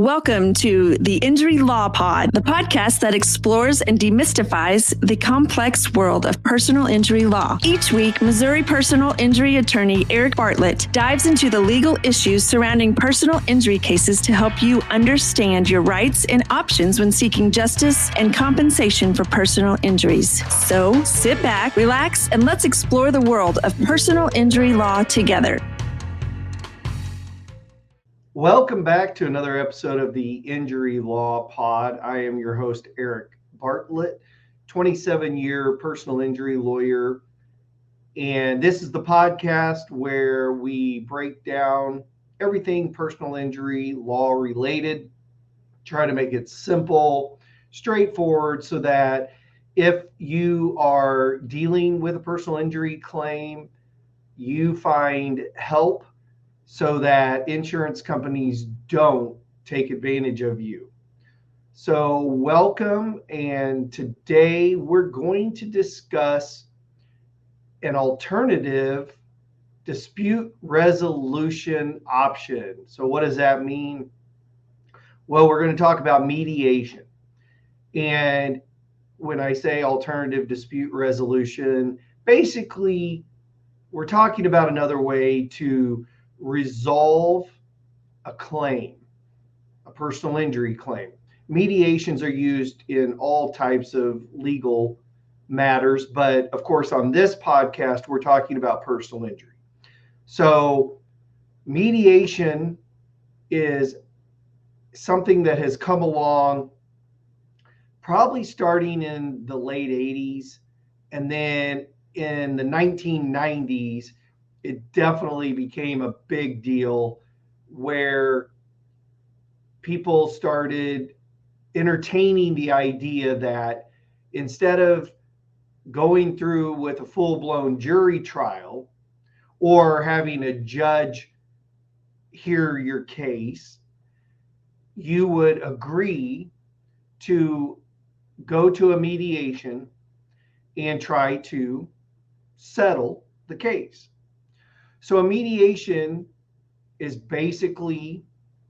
Welcome to the Injury Law Pod, the podcast that explores and demystifies the complex world of personal injury law. Each week, Missouri personal injury attorney Eric Bartlett dives into the legal issues surrounding personal injury cases to help you understand your rights and options when seeking justice and compensation for personal injuries. So sit back, relax, and let's explore the world of personal injury law together. Welcome back to another episode of the Injury Law Pod. I am your host, Eric Bartlett, 27-year personal injury lawyer. And this is the podcast where we break down everything personal injury law related, try to make it simple, straightforward, so that if you are dealing with a personal injury claim, you find help so that insurance companies don't take advantage of you. So welcome, and today we're going to discuss an alternative dispute resolution option. So what does that mean? Well, we're going to talk about mediation. And when I say alternative dispute resolution, basically we're talking about another way to resolve a claim, a personal injury claim. Mediations are used in all types of legal matters, but of course on this podcast we're talking about personal injury. So mediation is something that has come along probably starting in the late 80s, and then in the 1990s it definitely became a big deal where people started entertaining the idea that instead of going through with a full-blown jury trial or having a judge hear your case, you would agree to go to a mediation and try to settle the case. So a mediation is basically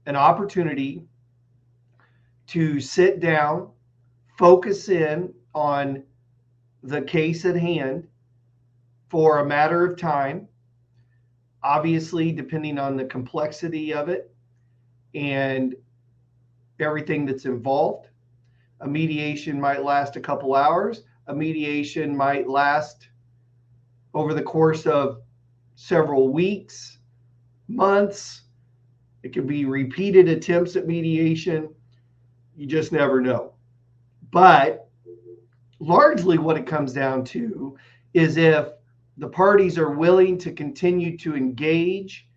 an opportunity to sit down, focus in on the case at hand for a matter of time, obviously depending on the complexity of it and everything that's involved. A mediation might last a couple hours. A mediation might last over the course of several weeks, months. It could be repeated attempts at mediation. You just never know. But largely what it comes down to is if the parties are willing to continue to engage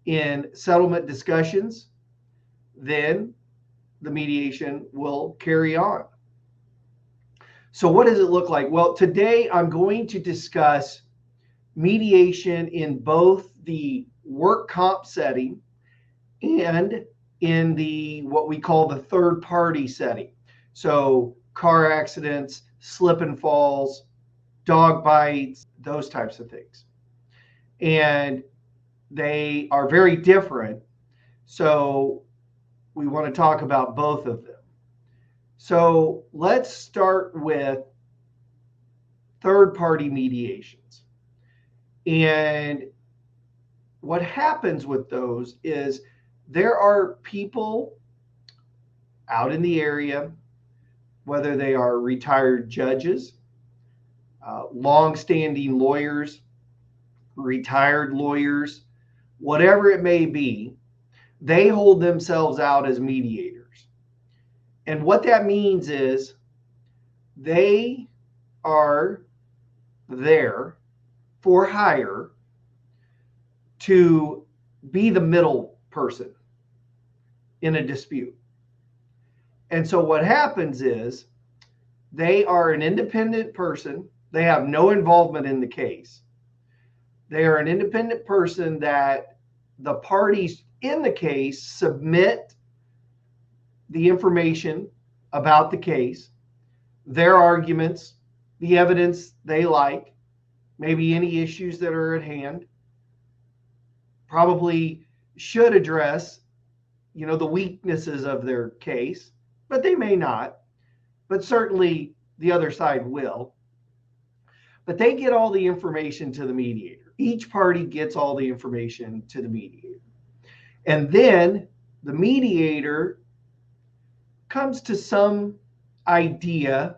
in settlement discussions, then the mediation will carry on. So what does it look like? Well, today I'm going to discuss mediation in both the work comp setting and in the what we call the third party setting. So car accidents, slip and falls, dog bites, those types of things. And they are very different. So we want to talk about both of them. So let's start with third party mediations. And what happens with those is there are people out in the area, whether they are retired judges, long-standing lawyers, retired lawyers, whatever it may be, they hold themselves out as mediators. And what that means is they are there for hire to be the middle person in a dispute. And so what happens is they are an independent person. They have no involvement in the case. They are an independent person that the parties in the case submit the information about the case, their arguments, the evidence they like, maybe any issues that are at hand, probably should address the weaknesses of their case, but they may not. But certainly the other side will. But they get all the information to the mediator. Each party gets all the information to the mediator. And then the mediator comes to some idea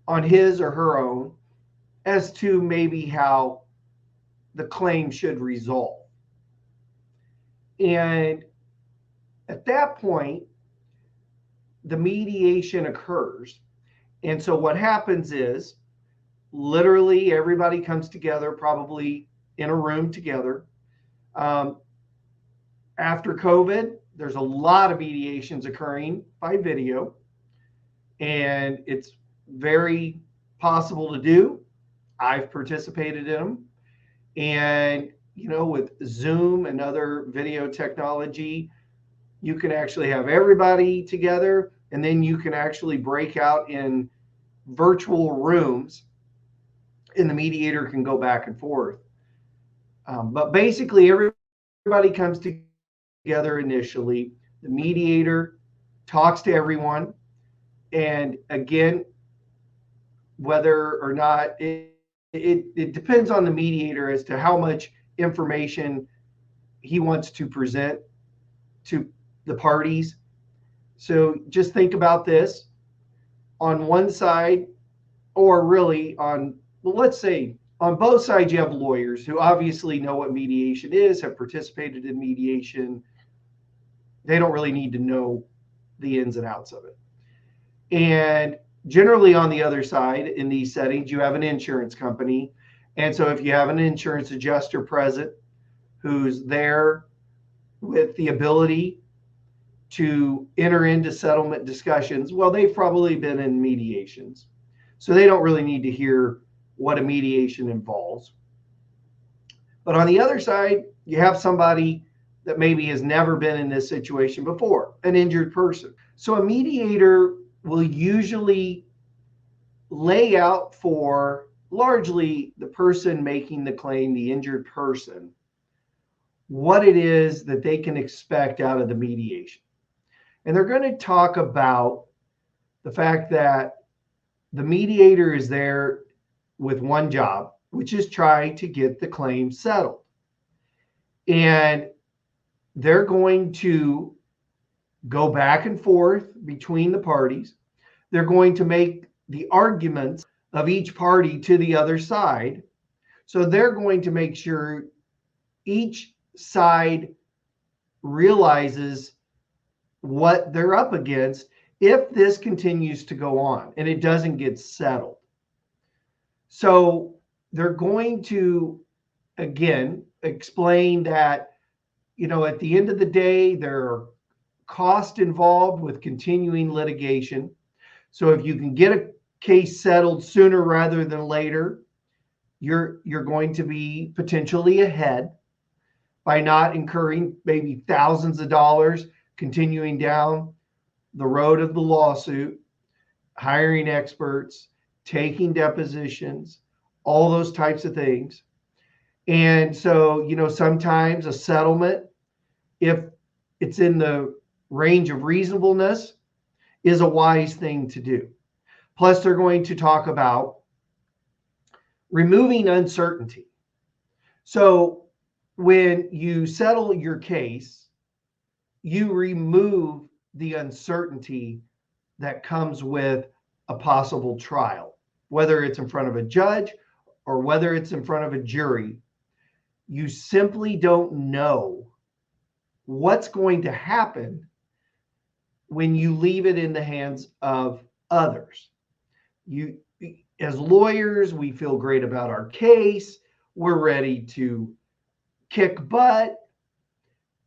on his or her own as to maybe how the claim should resolve. And at that point, the mediation occurs. And so what happens is literally everybody comes together, probably in a room together. After COVID, there's a lot of mediations occurring by video, and it's very possible to do. I've participated in them. And, with Zoom and other video technology, you can actually have everybody together, and then you can actually break out in virtual rooms, and the mediator can go back and forth. But basically, everybody comes together initially. The mediator talks to everyone. And again, whether or not it depends on the mediator as to how much information he wants to present to the parties. So just think about this. On one side, or really let's say on both sides, you have lawyers who obviously know what mediation is, have participated in mediation. They don't really need to know the ins and outs of it. And generally on the other side, in these settings, you have an insurance company. And so if you have an insurance adjuster present who's there with the ability to enter into settlement discussions, well, they've probably been in mediations. So they don't really need to hear what a mediation involves. But on the other side, you have somebody that maybe has never been in this situation before, an injured person. So a mediator will usually lay out for largely the person making the claim, the injured person, what it is that they can expect out of the mediation. And they're going to talk about the fact that the mediator is there with one job, which is try to get the claim settled. And they're going to go back and forth between the parties. They're going to make the arguments of each party to the other side. So they're going to make sure each side realizes what they're up against if this continues to go on and it doesn't get settled. So they're going to, again, explain that, at the end of the day, there are costs involved with continuing litigation. So if you can get a case settled sooner rather than later, you're going to be potentially ahead by not incurring maybe thousands of dollars continuing down the road of the lawsuit, hiring experts, taking depositions, all those types of things. And so, sometimes a settlement, if it's in the range of reasonableness, is a wise thing to do. Plus, they're going to talk about removing uncertainty. So when you settle your case, you remove the uncertainty that comes with a possible trial, whether it's in front of a judge or whether it's in front of a jury. You simply don't know what's going to happen when you leave it in the hands of others. As lawyers, we feel great about our case. We're ready to kick butt.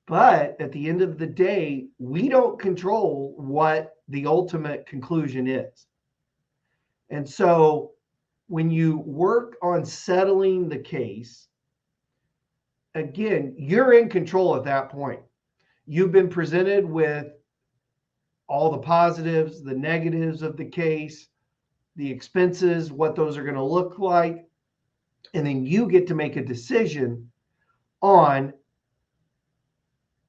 But at the end of the day, we don't control what the ultimate conclusion is. And so when you work on settling the case, again, you're in control at that point. You've been presented with all the positives, the negatives of the case, the expenses, what those are going to look like. And then you get to make a decision on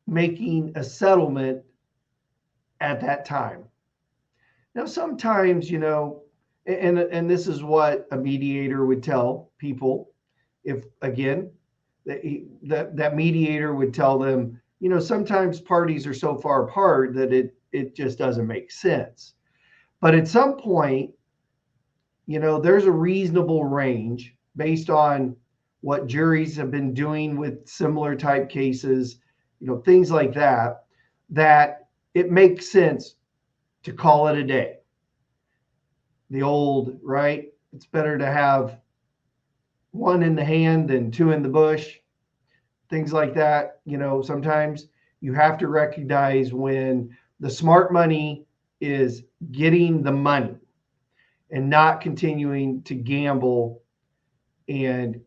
making a settlement at that time. Now, sometimes, and this is what a mediator would tell people. If again, that mediator would tell them, sometimes parties are so far apart that it just doesn't make sense. But at some point, there's a reasonable range based on what juries have been doing with similar type cases, things like that, that it makes sense to call it a day. The old, right? It's better to have one in the hand than two in the bush, things like that. Sometimes you have to recognize when the smart money is getting the money and not continuing to gamble and,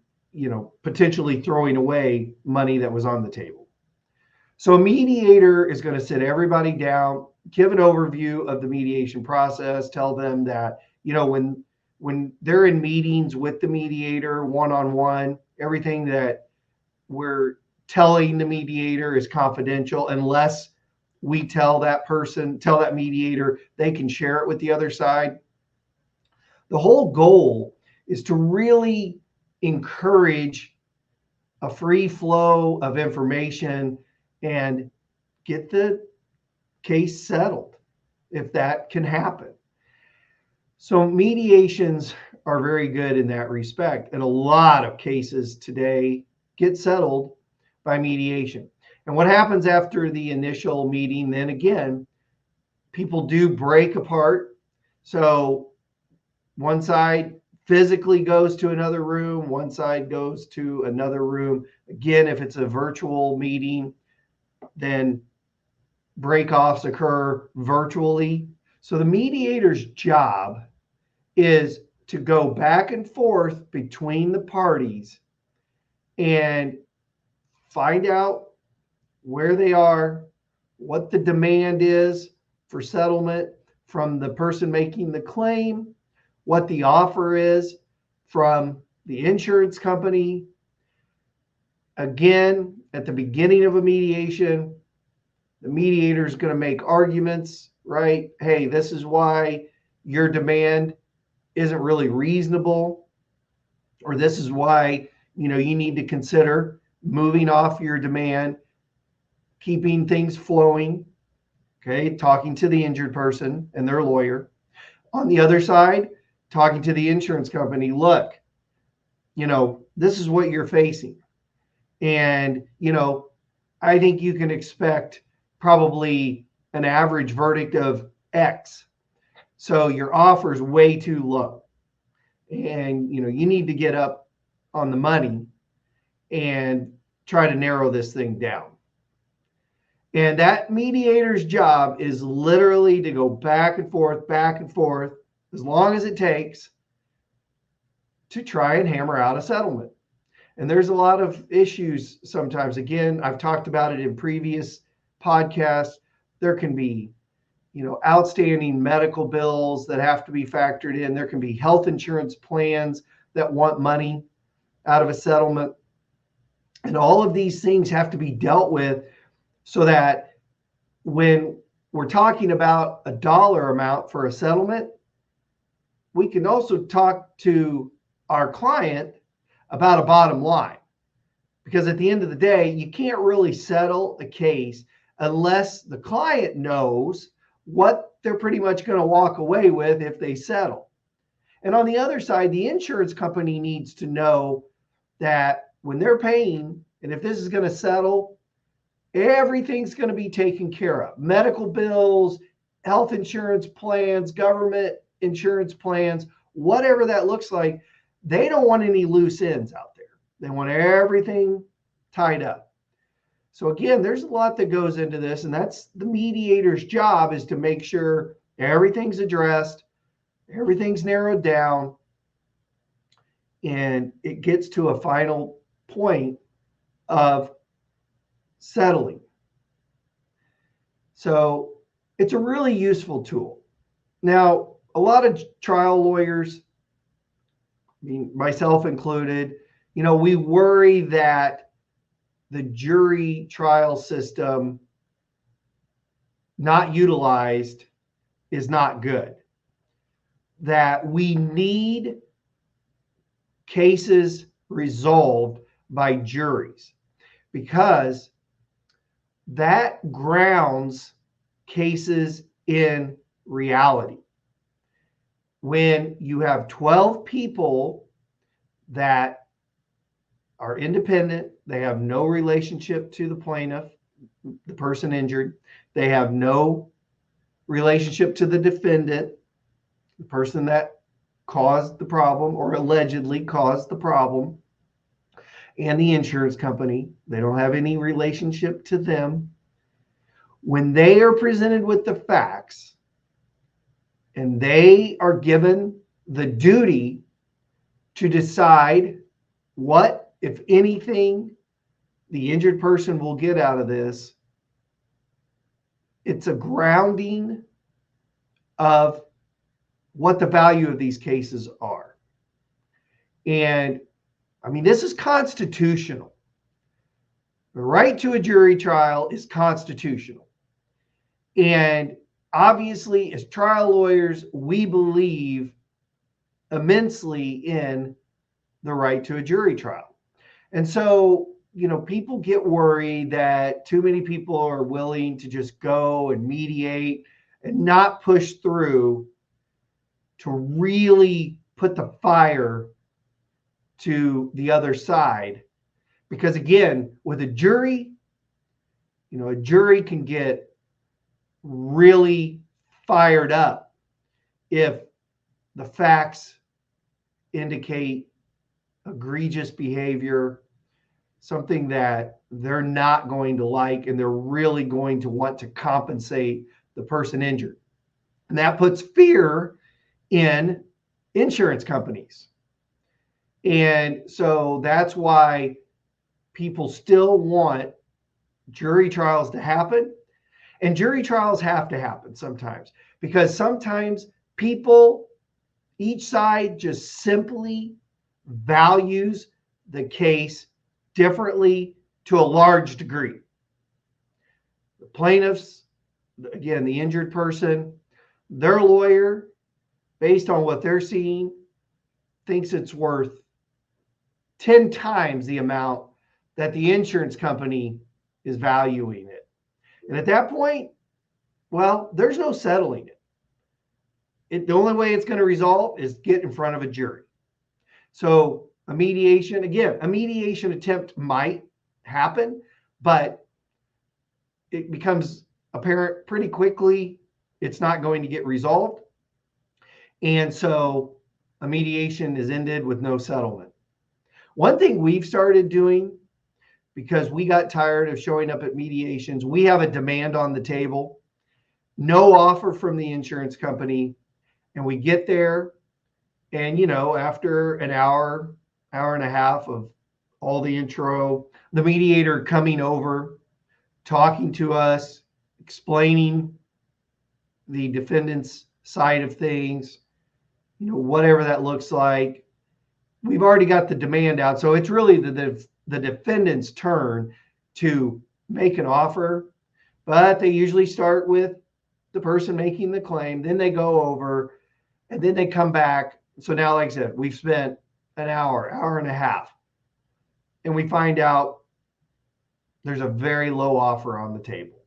potentially throwing away money that was on the table. So a mediator is going to sit everybody down, give an overview of the mediation process, tell them that, when they're in meetings with the mediator one-on-one, everything that we're telling the mediator is confidential unless we tell that mediator they can share it with the other side. The whole goal is to really encourage a free flow of information and get the case settled if that can happen. So mediations are very good in that respect. And a lot of cases today get settled by mediation. And what happens after the initial meeting, then again, people do break apart. So one side physically goes to another room, one side goes to another room. Again, if it's a virtual meeting, then break-offs occur virtually. So the mediator's job is to go back and forth between the parties and find out where they are, what the demand is for settlement from the person making the claim, what the offer is from the insurance company. Again, at the beginning of a mediation, the mediator is going to make arguments, right? Hey, this is why your demand isn't really reasonable, or this is why, you need to consider moving off your demand, keeping things flowing, okay? Talking to the injured person and their lawyer. On the other side, talking to the insurance company, look, this is what you're facing. And, I think you can expect probably an average verdict of X. So your offer is way too low. And, you need to get up on the money and try to narrow this thing down. And that mediator's job is literally to go back and forth, as long as it takes to try and hammer out a settlement. And there's a lot of issues sometimes. Again, I've talked about it in previous podcasts. There can be, outstanding medical bills that have to be factored in. There can be health insurance plans that want money out of a settlement. And all of these things have to be dealt with so that when we're talking about a dollar amount for a settlement, we can also talk to our client about a bottom line. Because at the end of the day, you can't really settle a case unless the client knows what they're pretty much going to walk away with if they settle. And on the other side, the insurance company needs to know that when they're paying, and if this is going to settle, everything's going to be taken care of. Medical bills, health insurance plans, government insurance plans, whatever that looks like, they don't want any loose ends out there. They want everything tied up. So again, there's a lot that goes into this, and that's the mediator's job, is to make sure everything's addressed, everything's narrowed down, and it gets to a final point of settling. So it's a really useful tool. Now, a lot of trial lawyers, myself included, we worry that the jury trial system not utilized is not good. That we need cases resolved by juries, because that grounds cases in reality. When you have 12 people that are independent, they have no relationship to the plaintiff, the person injured, they have no relationship to the defendant, the person that caused the problem or allegedly caused the problem, and the insurance company, they don't have any relationship to them. When they are presented with the facts and they are given the duty to decide what, if anything, the injured person will get out of this, it's a grounding of what the value of these cases are. And I mean, this is constitutional. The right to a jury trial is constitutional. And obviously, as trial lawyers, we believe immensely in the right to a jury trial. And so, people get worried that too many people are willing to just go and mediate and not push through to really put the fire to the other side. Because again, with a jury, a jury can get really fired up if the facts indicate egregious behavior, something that they're not going to like, and they're really going to want to compensate the person injured. And that puts fear in insurance companies. And so that's why people still want jury trials to happen. And jury trials have to happen sometimes, because sometimes people, each side just simply values the case differently to a large degree. The plaintiffs, again, the injured person, their lawyer, based on what they're seeing, thinks it's worth 10 times the amount that the insurance company is valuing it. And at that point, well, there's no settling it. The only way it's going to resolve is get in front of a jury. So a mediation attempt might happen, but it becomes apparent pretty quickly it's not going to get resolved. And so a mediation is ended with no settlement. One thing we've started doing, because we got tired of showing up at mediations, we have a demand on the table, no offer from the insurance company. And we get there, and after an hour and a half of all the intro, the mediator coming over, talking to us, explaining the defendant's side of things, whatever that looks like. We've already got the demand out. So it's really the defendant's turn to make an offer, but they usually start with the person making the claim. Then they go over, and then they come back. So now, like I said, we've spent an hour and a half, and we find out there's a very low offer on the table.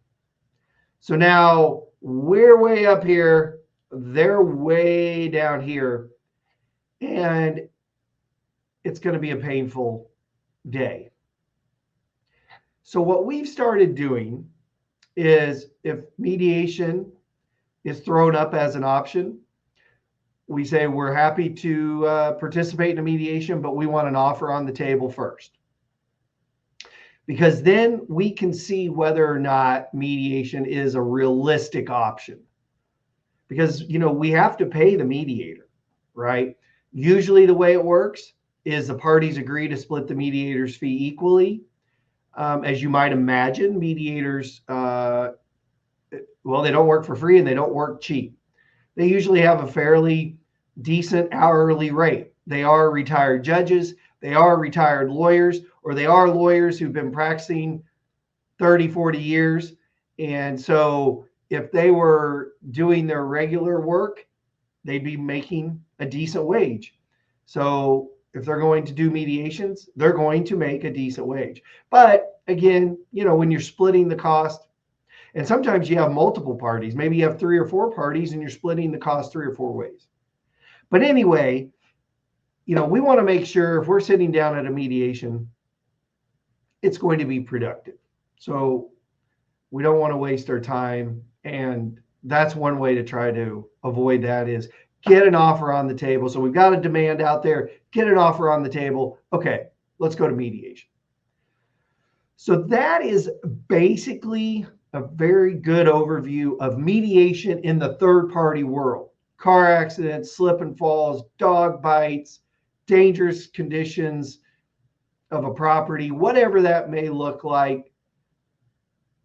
So now we're way up here, they're way down here, and it's going to be a painful day. So what we've started doing is, if mediation is thrown up as an option, we say we're happy to participate in a mediation, but we want an offer on the table first. Because then we can see whether or not mediation is a realistic option. Because, we have to pay the mediator, right? Usually the way it works is the parties agree to split the mediator's fee equally. As you might imagine, mediators, they don't work for free and they don't work cheap. They usually have a fairly decent hourly rate. They are retired judges, they are retired lawyers, or they are lawyers who've been practicing 30, 40 years. And so if they were doing their regular work, they'd be making a decent wage. So if they're going to do mediations, they're going to make a decent wage. But again, when you're splitting the cost, and sometimes you have multiple parties, maybe you have 3 or 4 parties and you're splitting the cost 3 or 4 ways. But anyway, we want to make sure if we're sitting down at a mediation, it's going to be productive. So we don't want to waste our time. And that's one way to try to avoid that, is get an offer on the table. So we've got a demand out there, get an offer on the table. Okay, let's go to mediation. So that is basically a very good overview of mediation in the third-party world. Car accidents, slip and falls, dog bites, dangerous conditions of a property, whatever that may look like.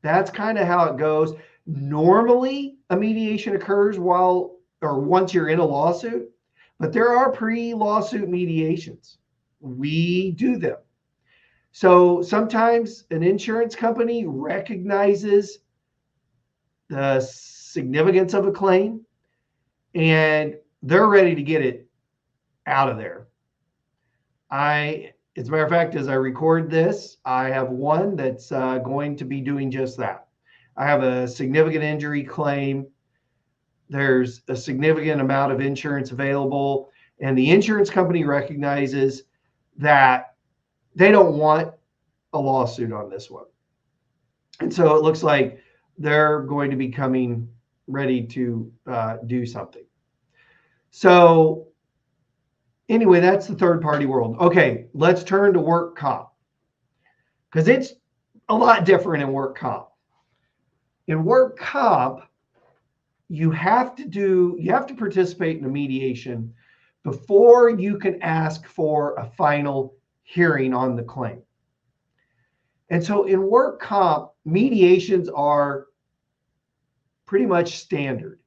That's kind of how it goes. Normally, a mediation occurs once you're in a lawsuit, but there are pre-lawsuit mediations. We do them. So sometimes an insurance company recognizes the significance of a claim and they're ready to get it out of there. As a matter of fact, as I record this, I have one that's going to be doing just that. I have a significant injury claim. There's a significant amount of insurance available, and the insurance company recognizes that they don't want a lawsuit on this one. And so it looks like they're going to be coming ready to do something. So anyway, that's the third party world. Okay, let's turn to work comp, because it's a lot different in work comp. In work comp, you have to participate in a mediation before you can ask for a final hearing on the claim. And so in work comp, mediations are pretty much standard.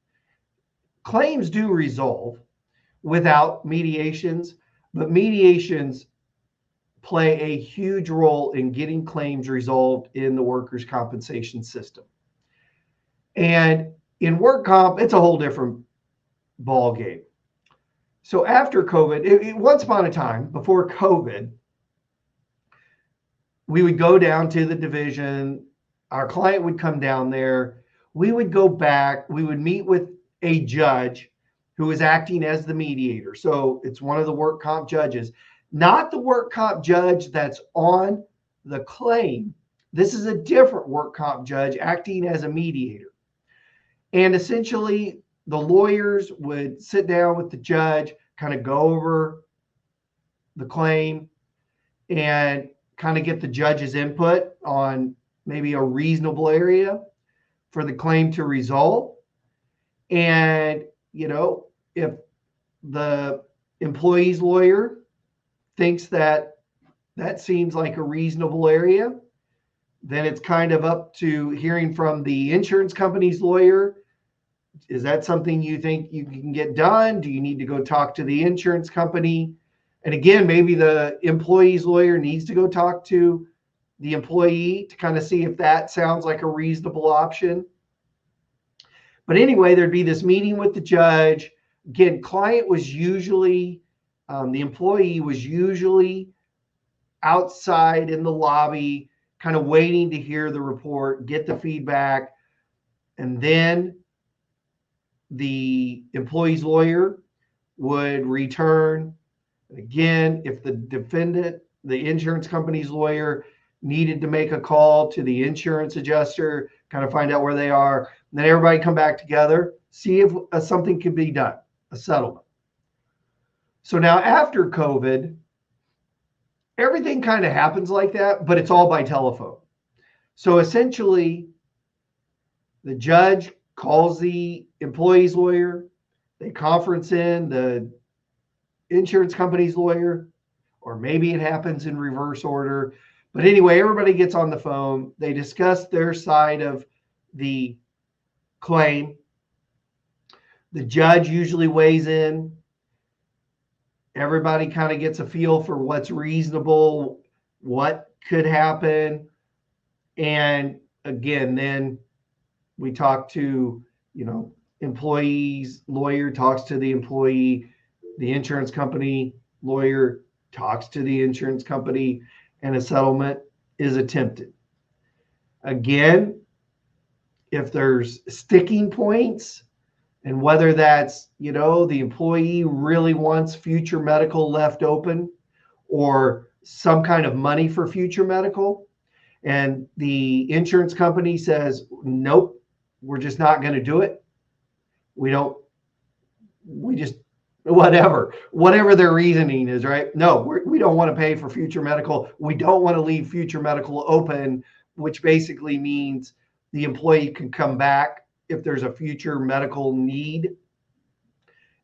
Claims do resolve without mediations, but mediations play a huge role in getting claims resolved in the workers' compensation system. And in work comp, it's a whole different ball game. So after COVID, once upon a time, before COVID, we would go down to the division. Our client would come down there. We would go back. We would meet with a judge who is acting as the mediator. So it's one of the work comp judges, not the work comp judge that's on the claim. This is a different work comp judge acting as a mediator. And essentially, the lawyers would sit down with the judge, kind of go over the claim and kind of get the judge's input on maybe a reasonable area for the claim to resolve. And, if the employee's lawyer thinks that seems like a reasonable area, then it's kind of up to hearing from the insurance company's lawyer. Is that something you think you can get done? Do you need to go talk to the insurance company? And again, maybe the employee's lawyer needs to go talk to the employee to kind of see if that sounds like a reasonable option. But anyway, there'd be this meeting with the judge. Again, client was usually, the employee was usually outside in the lobby, kind of waiting to hear the report, get the feedback. And then the employee's lawyer would return. Again, if the defendant, the insurance company's lawyer, needed to make a call to the insurance adjuster, kind of find out where they are, and then everybody come back together, see if something could be done, a settlement. So now after COVID, everything kind of happens like that, but it's all by telephone. So essentially, the judge calls the employee's lawyer, they conference in the insurance company's lawyer, or maybe it happens in reverse order. But anyway, everybody gets on the phone. They discuss their side of the claim. The judge usually weighs in. Everybody kind of gets a feel for what's reasonable, what could happen. And again, then we talk to, employees, lawyer talks to the employee, the insurance company, lawyer talks to the insurance company, and a settlement is attempted. Again, if there's sticking points, and whether that's, the employee really wants future medical left open or some kind of money for future medical, and the insurance company says, nope, we're just not going to do it. We just, whatever their reasoning is, right? No, we don't want to pay for future medical. We don't want to leave future medical open, which basically means the employee can come back if there's a future medical need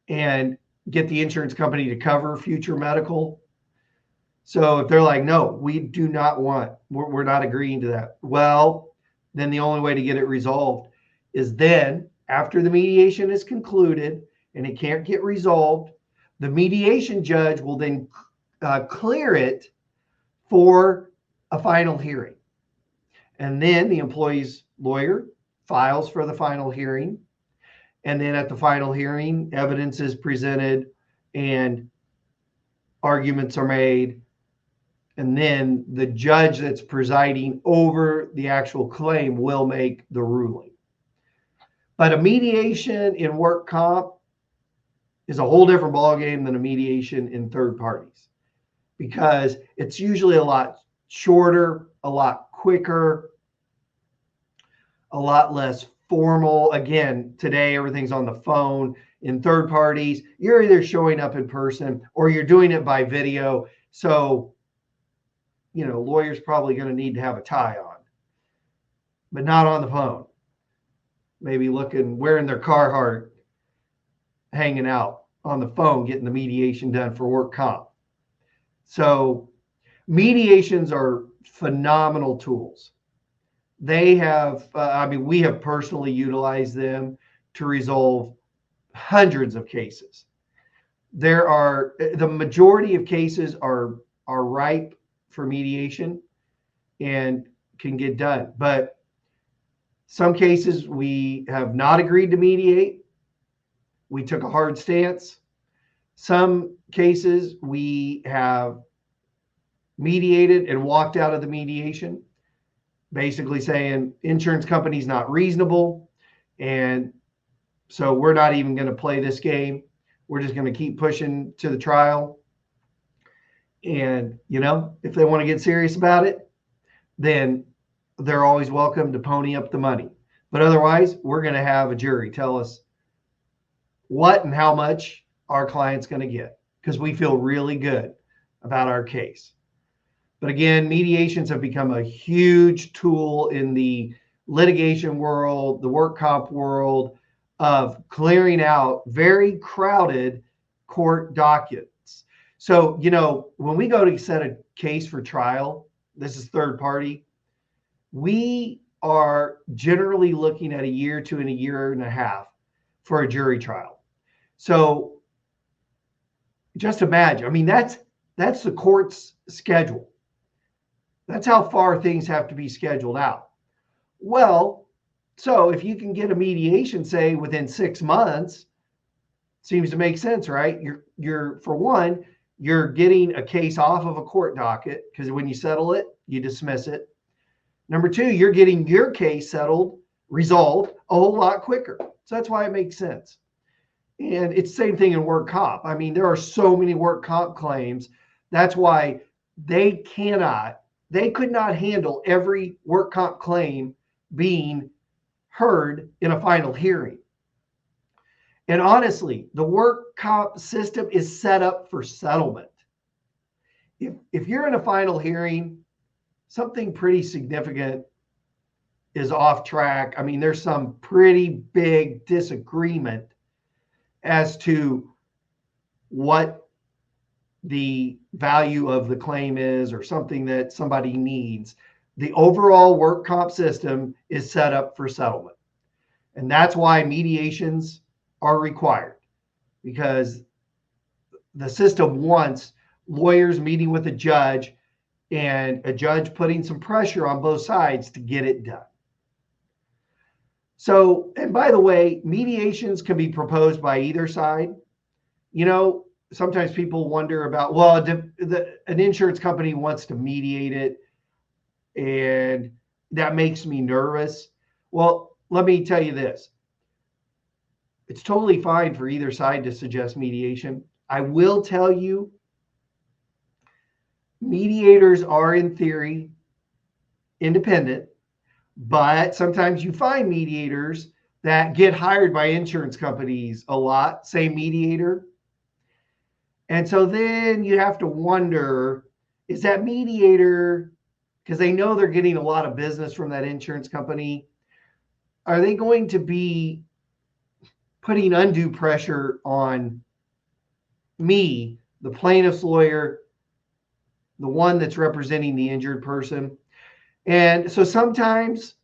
and get the insurance company to cover future medical. So if they're like, no, we do not want, we're not agreeing to that. Well, then the only way to get it resolved is then after the mediation is concluded and it can't get resolved, the mediation judge will then clear it for a final hearing. And then the employee's lawyer files for the final hearing. And then at the final hearing, evidence is presented and arguments are made. And then the judge that's presiding over the actual claim will make the ruling. But a mediation in work comp is a whole different ballgame than a mediation in third parties, because it's usually a lot shorter, a lot quicker, a lot less formal. Again, today everything's on the phone. In third parties, you're either showing up in person or you're doing it by video. So, lawyers probably going to need to have a tie on, but not on the phone. Maybe wearing their Carhartt, hanging out on the phone, getting the mediation done for work comp. So mediations are phenomenal tools. They have, we have personally utilized them to resolve hundreds of cases. The majority of cases are ripe for mediation and can get done. But some cases we have not agreed to mediate. We took a hard stance. Some cases we have mediated and walked out of the mediation, basically saying insurance company's not reasonable. And so we're not even going to play this game. We're just going to keep pushing to the trial. And, if they want to get serious about it, then they're always welcome to pony up the money. But otherwise, we're going to have a jury tell us what and how much our client's going to get, because we feel really good about our case. But again, mediations have become a huge tool in the litigation world, the work comp world, of clearing out very crowded court dockets. So, when we go to set a case for trial, this is third party, we are generally looking at a year to a year and a half for a jury trial. So just imagine, that's the court's schedule. That's how far things have to be scheduled out. Well, so if you can get a mediation, say within 6 months, seems to make sense, right? You're for one, you're getting a case off of a court docket, because when you settle it, you dismiss it. Number two, you're getting your case resolved a whole lot quicker. So that's why it makes sense. And it's the same thing in work comp. There are so many work comp claims. That's why they could not handle every work comp claim being heard in a final hearing. And honestly, the work comp system is set up for settlement. If you're in a final hearing, something pretty significant is off track. There's some pretty big disagreement as to what the value of the claim is, or something that somebody needs. The overall work comp system is set up for settlement. And that's why mediations are required, because the system wants lawyers meeting with a judge and a judge putting some pressure on both sides to get it done. So, and by the way, mediations can be proposed by either side. You know, sometimes people wonder about, well, an insurance company wants to mediate it, and that makes me nervous. Well, let me tell you this. It's totally fine for either side to suggest mediation. I will tell you, mediators are in theory independent, but sometimes you find mediators that get hired by insurance companies a lot, say mediator. And so then you have to wonder, is that mediator, because they know they're getting a lot of business from that insurance company, are they going to be putting undue pressure on me, the plaintiff's lawyer, the one that's representing the injured person? And so sometimes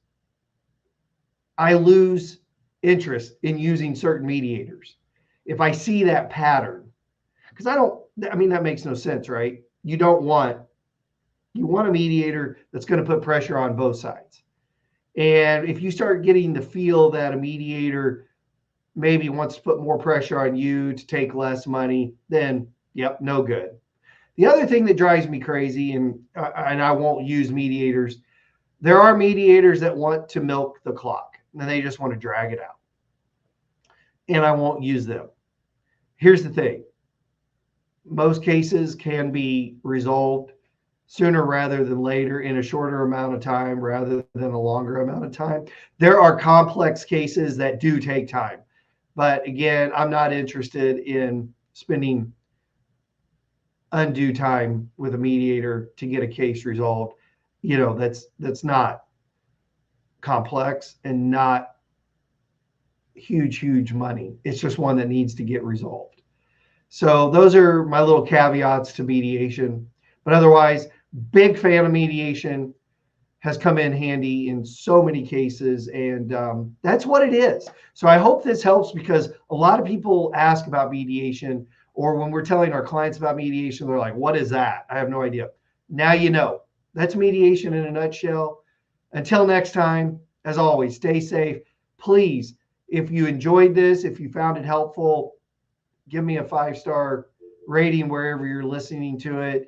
I lose interest in using certain mediators if I see that pattern. Because that makes no sense, right? You want a mediator that's going to put pressure on both sides. And if you start getting the feel that a mediator maybe wants to put more pressure on you to take less money, then yep, no good. The other thing that drives me crazy, and I won't use mediators, there are mediators that want to milk the clock and they just want to drag it out. And I won't use them. Here's the thing. Most cases can be resolved sooner rather than later, in a shorter amount of time rather than a longer amount of time. There are complex cases that do take time. But again, I'm not interested in spending undue time with a mediator to get a case resolved. You know, that's not complex and not huge money. It's just one that needs to get resolved. So those are my little caveats to mediation. But otherwise, big fan of mediation. Has come in handy in so many cases, and that's what it is. So I hope this helps, because a lot of people ask about mediation, or when we're telling our clients about mediation, they're like, what is that? I have no idea. Now you know. That's mediation in a nutshell. Until next time, as always, stay safe. Please, if you enjoyed this, if you found it helpful, give me a 5-star rating wherever you're listening to it.